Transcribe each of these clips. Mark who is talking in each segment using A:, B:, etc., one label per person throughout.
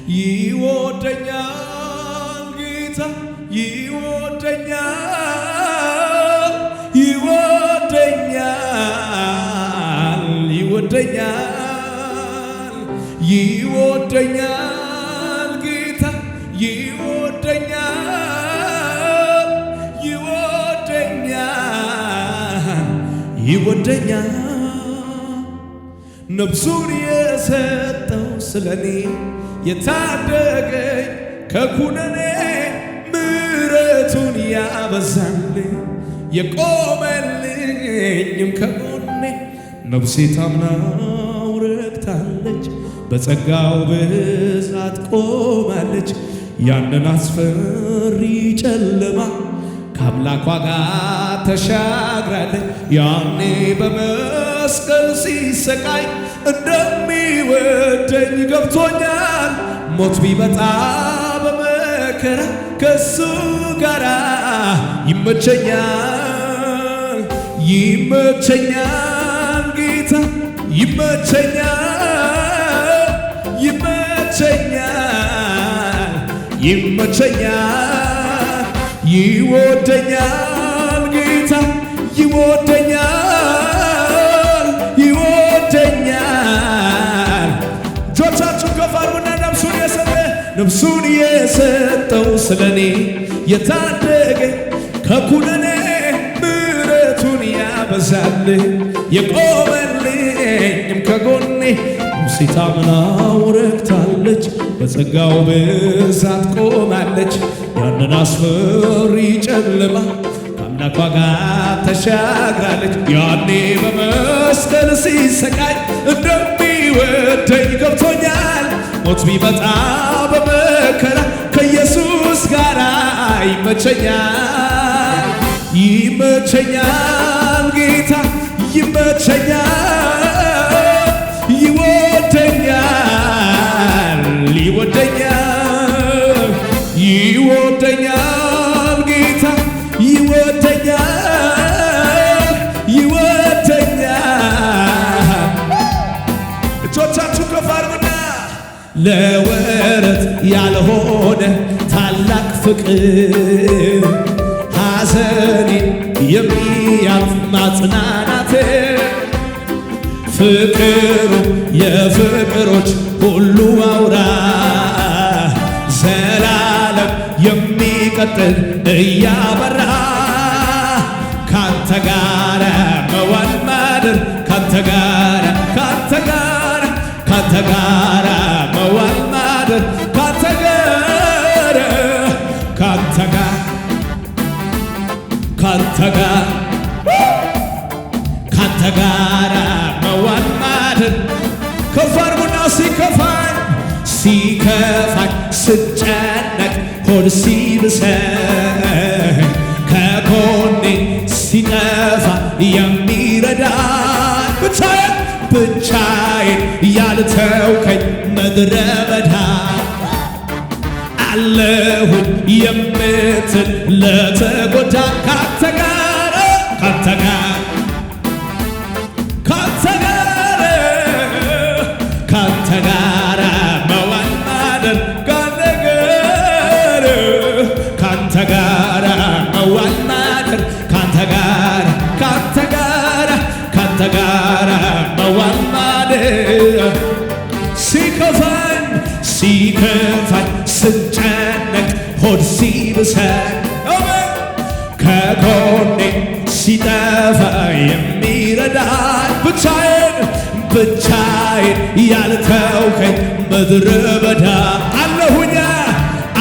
A: ይወደኛል ጌታ ይወደኛል ይወደኛል ይወደኛል ይወደኛል ጌታ ይወደኛል ይወደኛል ይወደኛል ነፍሱን የሰጠው ስለኔ የታደገኝ ከኩነኔ ምሕረቱን ያበዛልኝ የቆመልኝም ከጎኔ ነፍሴ ታምናው ረክታለች በጸጋው ብዛት ቆማለች ያንን አስፈሪ ጨለማ ከአምላኳ ጋር ተሻግራለች ያኔ በመስቀል ሲሰቃይ እንደሚወደኝ ገብቶኛል ሞት ቢመጣ በመከራ ከሱ ጋር ይመቸኛል ይመቸኛል ጌታ ይመቸኛል ይመቸኛል ይመቸኛል ይወደኛል ጌታ ይወደኛል ይወደኛል እጆቻችሁ ከፍ አድርጉና ነፍሱን የሰጠው ስለኔ የታደገኝ ከኩነኔ ምሕረቱን ያበዛልኝ የቆመልኝም ከጎኔ ነፍሴ ታምናው ረክታለች በጸጋው ብዛት ቆማለች ያንን አስፈሪ ጨለማ ከአምላኳ ጋር ተሻግራለች ያኔ በመስቀል ሲሰቃይ እንደሚወደኝ ገብቶኛል ሞት ቢመጣ በመከራ ከኢየሱስ ጋር ይመቸኛል ይመቸኛል ጌታ ይመቸኛል ይወደኛል ይወደኛል ይወደኛል ጌታ ይወደኛል ይወደኛል እጆቻችሁ ከፍ አድርጉና ለወረት ያልሆነ ታላቅ ፍቅር ሐዘኔን የሚያልፍ ማጽናናት ፍቅሩ የፍቅሮች ሁሉ አውራ ዘላለም የሚቀጥል እያበራ ካንተ ጋር መዋል ማደር ካንተ ጋር ካንተ ጋር ካንተ ጋር መዋል ማደር ካንተ ጋር ካንተ ጋር ካንተ ጋር ካንተ ጋር መዋል ማደር ከፍ አድርጉና ሲከፋኝ ስጨነቅ ሆድ ሲብሰኝ ከጎኔ ሲጠፋ የሚረዳኝ ብቻዬን ያልተውከኝ ምድረ በዳ አለሁኝ የምትል ለተጎዳ ካንተ ጋር ካንተ ጋር ካንተ ጋር ካንተ ጋር መዋል ማደር ካንተ ጋር ካንተ ጋር መዋል ማደር ካንተ ጋር ካንተ ጋር ካንተ ጋር መዋል ማደር ሲከፋኝ ስጨነቅ ሆድ ሲብሰኝ ከጎኔ ሲጠፋ የሚረዳኝ ብቻዬን ያልተውከኝ ምድረ በዳ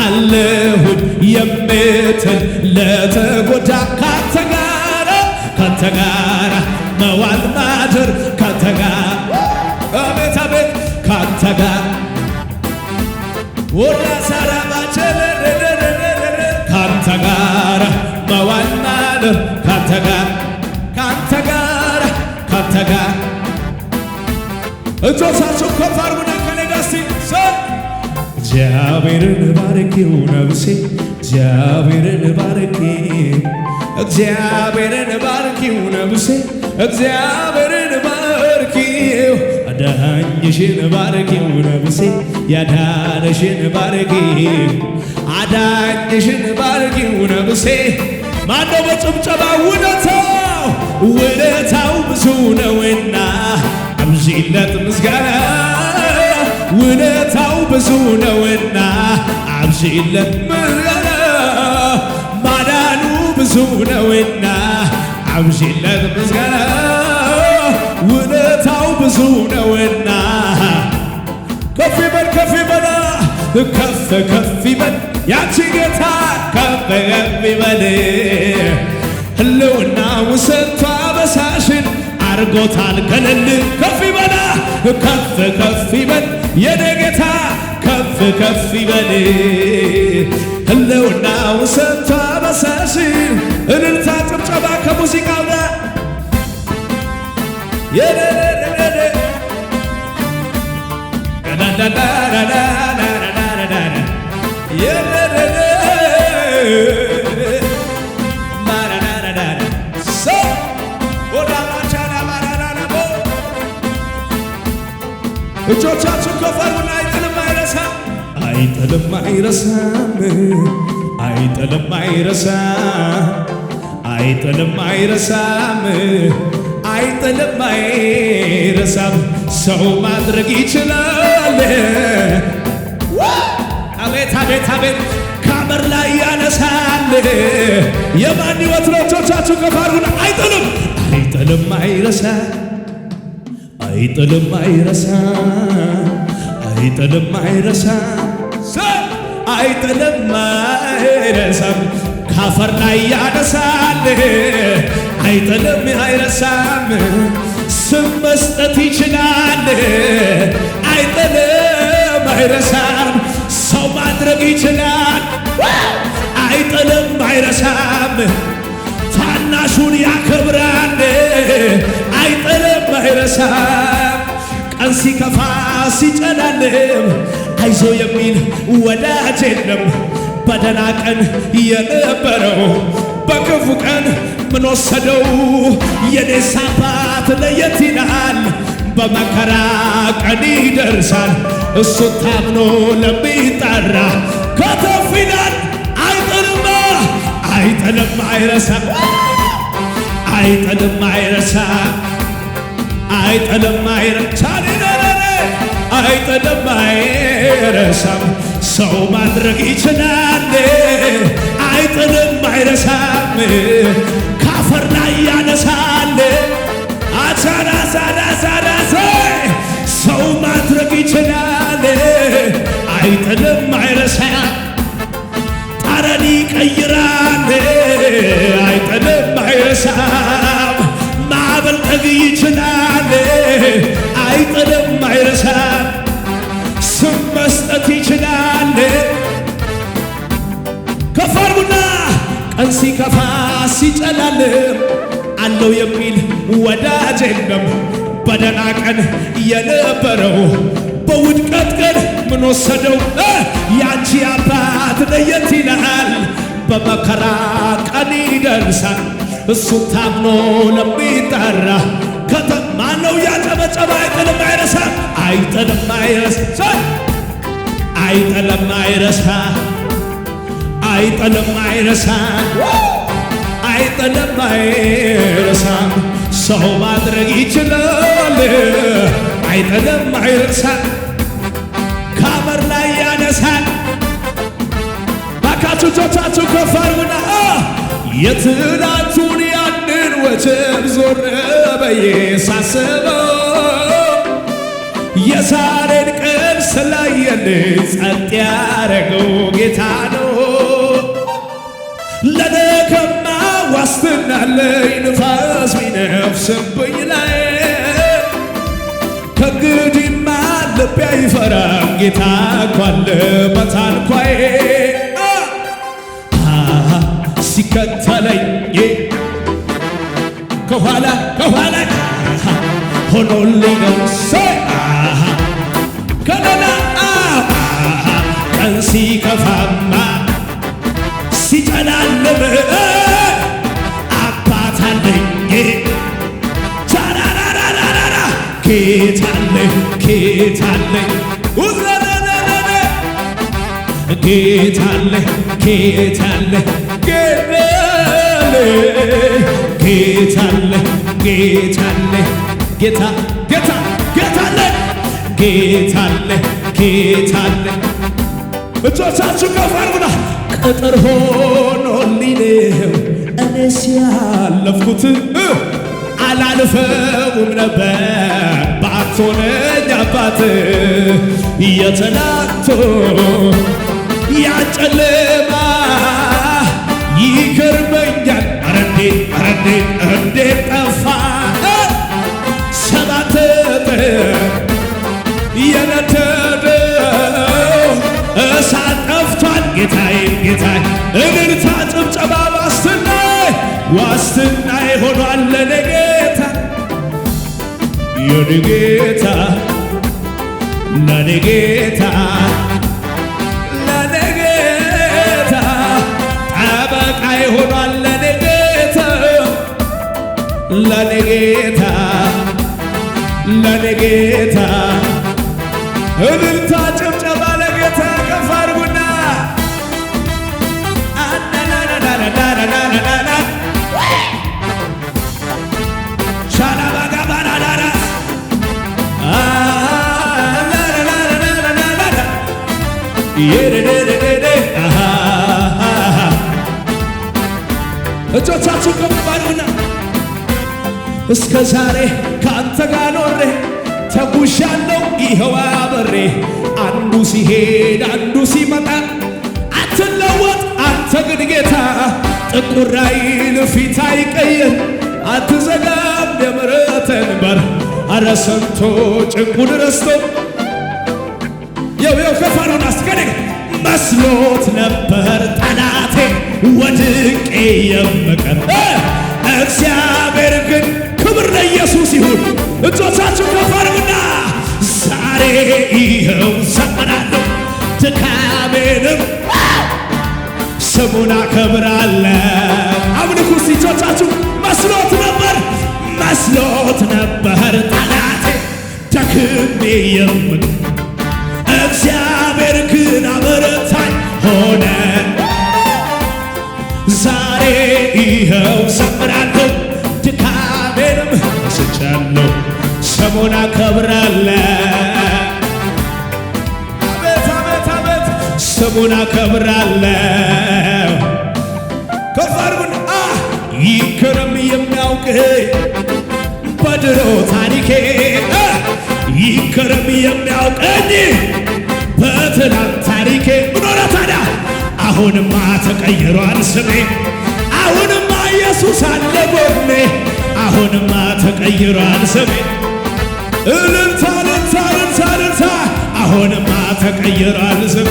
A: አለሁኝ የምትል ለተጎዳ ካንተ ጋር መዋል ማደር ካንተ ጋር አቤት አቤት ካንተ ጋር ወላ ሰላማችን ካንተ ጋር መዋል ማደር ካንተ ጋር ካንተ ጋር ካንተ ጋር እጆቻችሁ ከፍ አድርጉና ከኔ ጋር እስቲ እግዚአብሔርን ባርኪው ነፍሴ እግዚአብሔርን ባርኪው እግዚአብሔርን ባርኪው ነፍሴ እግዚአብሔርን ባርኪው አዳኝሽን ባርኪው ነፍሴ ያዳነሽን ባርኪው አዳኝሽን ባርኪው ነፍሴ ማነው በጭብጨባ ውለታው ብዙ ነውና አብዢለት ምስጋና ውለታው ብዙ ነውና አብዢለት ምስጋና ማዳኑ ብዙ ነውና አብዢለት ምስጋና ውለታው ብዙ ነውና ከፍ ይበል ከፍ ይበል ከፍ ከፍ ይበል ያንቺ ጌታ ከፍ ከፍ ይበል ህልውናው ሰጥቶ አበሳሽን አርጎታል ገለል ከፍ ይበል ከፍ ከፍ ይበል የኔ ጌታ ከፍ ከፍ ይበል ህልውናው ሰጥቶ አበሳሽን እልልታ ጭብጨባ ከሙዚቃው ጋር እጆቻችሁ ከፍ አድርጉና አይጥልም አይረሳም አይጥልም አይረሳም አይጥልም አይረሳም አይጥልም አይረሳም ሰው ማድረግ ይችላል አቤት አቤት አቤት ካመር ላይ ያነሳል የማን ሕይወት ነው እጆቻችሁ ከፍ አድርጉና አይጥልም አይጥልም አይረሳም አይጥልም አይረሳም አይጥልም አይረሳም አይጥልም አይረሳም ካፈር ላይ ያነሳል አይጥልም አይረሳም ስም መስጠት ይችላል አይጥልም አይረሳም ሰው ማድረግ ይችላል አይጥልም አይረሳም ታናሹን ያከብራል አይጥልም አይረሳም ቀን ሲከፋ ሲጨላልም አይዞ የሚል ወዳጅ የለም በደና ቀን የነበረው በክፉ ቀን ምን ወሰደው የኔስ አባት ለየት ይላል በመከራ ቀን ይደርሳል እሱ ታምኖ ለሚጠራ ከተፍ ይላል አይጥልም አይጥልም አይረሳም አይጥልም አይረሳም አይጥልም አይረሳም አይጥልም አይረሳም ሰው ማድረግ ይችላል አይጥልም አይረሳም ካፈር ላይ ያነሳል አቻራሳራሳራሰ ሰው ማድረግ ይችላል አይጥልም አይረሳም ጠረን ይቀይራል አይጥልም አይረሳም ማበልጠግ ይችላል አይጥልም አይረሳም ስም መስጠት ይችላል ከፍ አድርጉና ቀን ሲከፋ ሲጨላልም አለው የሚል ወዳጅ የለም በደና ቀን የነበረው በውድቀት ቀን ምን ወሰደው ያንቺ አባት ለየት ይላል በመከራ ቀን ይደርሳል እሱ ታምኖ ለሚጠራ ከተማ ነው ያጨበጨበ አይጥልም አይረሳም አይጥልም አይረሳም አይጥልም አይረሳም አይጥልም አይረሳም አይጥልም አይረሳም ሰው ማድረግ ይችላል አይጥልም አይረሳም ካመር ላይ ያነሳል ባካችሁ እጆቻችሁ ከፍ አድርጉና የትናንቱን ያንን ወጀብ ዞር በዬ ሳስበው የዛሬን ቀን ስላየልኝ ጸጥ ያረገው ጌታ ነው ለነገማ ዋስትና አለኝ ንፋስ ቢነፍስብኝ ላይ ከእንግዲህማ ልቤ አይፈራም ጌታ እኮ አለ በታንኳዬ ሲከተለኝ ከኋላ ሆኖልኝ ነው ከለላ ቀን ሲከፋማ ሲጨላልም አባት አለኝ ቻራራራራራ ጌታ አለኝ ጌታለኝ ጌታለኝ ጌታለኝ ጌታለኝ ጌታለኝ ጌታ ጌታ ጌታለኝ ጌታለኝ ጌታለኝ እጆቻችሁ ከፍ አድርጉና ቅጥር ሆኖልኝ ነው እኔስ ያለፍኩት አላልፈውም ነበር ባትሆነኝ አባት የተላቶ ያጨለማ ይገርመኛል እንዴት ጠፋ ሰባት የነደደው እሳት ጠፍቷል ጌታዬ ጌታዬ እልልታ ጭብጨባ ዋስትናዬ ሆኗል ለኔ ጌታ የኔ ጌታ ለኔ ጌታ ለኔ ጌታ ጠበቃዬ ሆኗል ለኔ ጌታ ለኔ ጌታ ለኔ ጌታ እልልታ ጭብጨባ ለጌታ ከፍ አድርጉና እጆቻችሁ ከፍ አድርጉና እስከ ዛሬ ከአንተ ጋር ኖሬ ተጉዣለሁ ይኸው አብሬ አንዱ ሲሄድ አንዱ ሲመጣ አትለወጥ አንተ ግን ጌታ ጥቁር አይል ፊት አይቀይር አትዘጋም የምሕረትህን በር ኧረ ሰምቶ ጭንቁን ረስቶ የው ከፍ አድርጉና አስገደግ መስሎት ነበር ጠላቴ ወድቄ የምቀር እግዚአብሔር ግን ክብር ለኢየሱስ ይሁን። እጆቻችሁ ከፍ አድርጉና ዛሬ ይኸው ዘምራለሁ ድካሜንም ስሙን አከብራለሁ። አምልኩ እስቲ እጆቻችሁ መስሎት ነበር ጠላቴ ደክሜ የምቀር እግዚአብሔር ግን አበረታኝ ሆነ ዛሬ ይኸው ዘምራለሁ ድካሜንም ረስቻለሁ ስሙን አከብራለሁ አቤት አቤት አቤት ስሙን አከብራለሁ ከፍ አድርጉና ይገረም የሚያውቀኝ በድሮ ታሪኬ ይገረም የሚያውቀኝ በትናንት ታሪኬ ምን ሆነ ታዲያ አሁንማ ተቀይሯል ስሜ አሁንማ ኢየሱስ አለ ጎኔ አሁንማ ተቀይሯል ስሜ እልልታ እልልታ እልልታ እልልታ አሁንማ ተቀይሯል ስሜ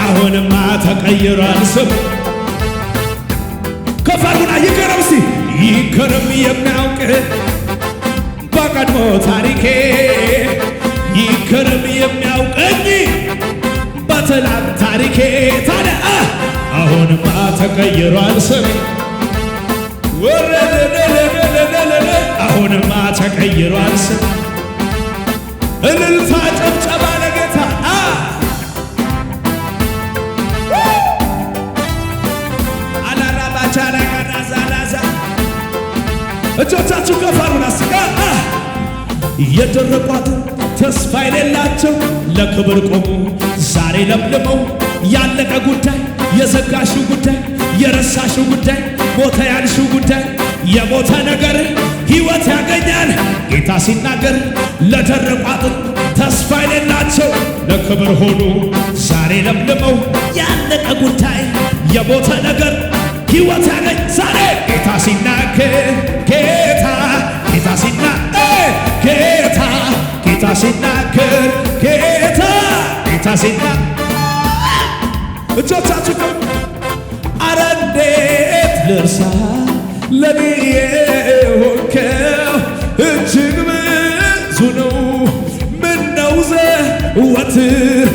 A: አሁንማ ተቀይሯል ስሜ ከፍ አድርጉና ይገረም እስቲ ይገረም የሚያውቅ በቀድሞ ታሪኬ ይገረም የሚያውቀኝ በትላንት ታሪኬ ታዲያ አሁንማ ተቀይሯል ስሜ አሁንማ ተቀይሯል ስሜ እልልታ ጭብጨባ ለጌታ አላራባቻላጋናዛላዛ እጆቻችሁ ከፍ አድርጉና ስጋ የደረቋትን ተስፋ የሌላቸው ለክብር ቆሙ ዛሬ ለምልመው ያለቀ ጉዳይ የዘጋሽው ጉዳይ የረሳሽው ጉዳይ ሞተ ያልሽው ጉዳይ የሞተ ነገር ሕይወት ያገኛል ጌታ ሲናገር ለደረቋትን ተስፋ የሌላቸው ለክብር ሆኑ ዛሬ ለምልመው ያለቀ ጉዳይ የሞተ ነገር ሕይወት ያገኝ ዛሬ ጌታ ሲናገር ጌታ ሲናገር ጌታ ሲናገር እጆቻችሁ አረ እንዴት ልርሳ ለኔ የሆንከው እጅግ ብዙ ነው ምነው ዘወትር